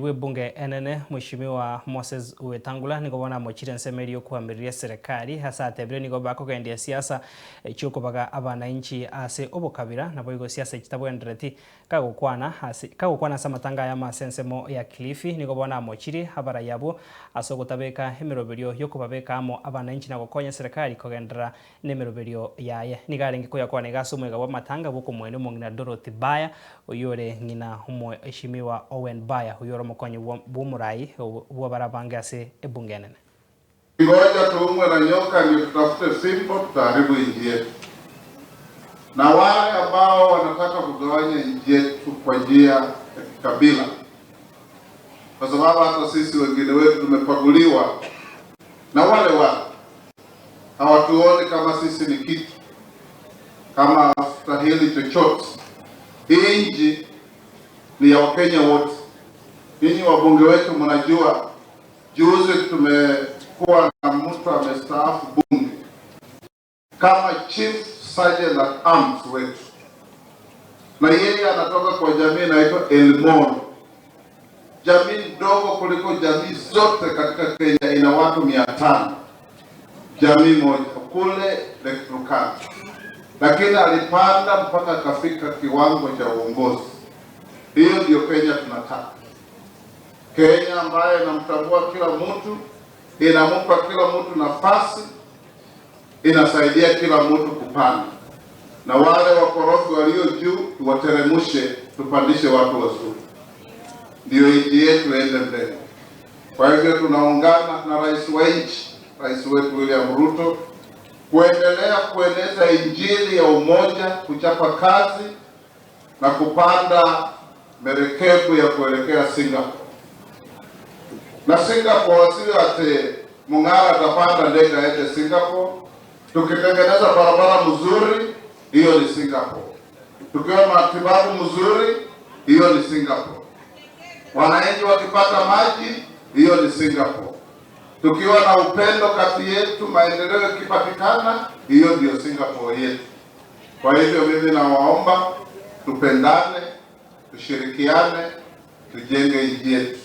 we bunge enene Mheshimiwa Moses Wetangula niko bona mochire nsemerio kuamiria serikali hasa atebire niko bako gendia siasa chuko baga abananchi ase obokabira na boigo siasa kitabwendereti kagukwana samatanga ya masensemo ya Kilifi niko bona mochire habara yabo asogotabeka emiroberio yokubabeka amo abananchi na gukonya serikali kogendera nemiroberio yaye nigarenge kuyakwana gasumwega wa matanga boko mwene mongina Dorothy Baya uyore ngina humwe Mheshimiwa Owen Baya uyoro mukonyi bumurai bwa barabanga ase ebunge nene. Ngoja tuumwe na nyoka ndio tutafute simple tutaharibu nchi yetu. Na wale ambao wanataka kugawanya nchi yetu kwa njia ya kikabila, kwa sababu hata sisi wengine wetu tumepaguliwa na wale hawatuoni kama sisi ni kitu, kama stahili chochote. Hii nchi ni ya Wakenya wote. Ninyi wabunge wetu mnajua juzi tumekuwa na mtu amestaafu bunge kama Chief Sergeant at Arms wetu, na yeye anatoka kwa jamii inaitwa Elmon, jamii ndogo kuliko jamii zote katika Kenya, ina watu 500, jamii moja kule Lake Turkana, lakini alipanda mpaka akafika kiwango cha uongozi. Hiyo ndio Kenya tunataka. Kenya ambayo inamtambua kila mtu, inampa kila mtu nafasi, inasaidia kila mtu kupanda. Na wale wakorofi walio juu tuwateremushe, tupandishe watu wazuri. Ndio nchi yetu ende mbele. Kwa hivyo tunaungana na rais wa nchi, rais wetu William Ruto, kuendelea kueneza injili ya umoja, kuchapa kazi na kupanda merekebu ya kuelekea Singapore. Na Singapore sio ati Mung'ara atapanda ndege aende Singapore. Tukitengeneza barabara mzuri, hiyo ni Singapore. Tukiwa matibabu mzuri, hiyo ni Singapore. Wananchi wakipata maji, hiyo ni Singapore. Tukiwa na upendo kati yetu, maendeleo yakipatikana, hiyo ndio Singapore yetu. Kwa hivyo mimi nawaomba tupendane, tushirikiane, tujenge nchi yetu.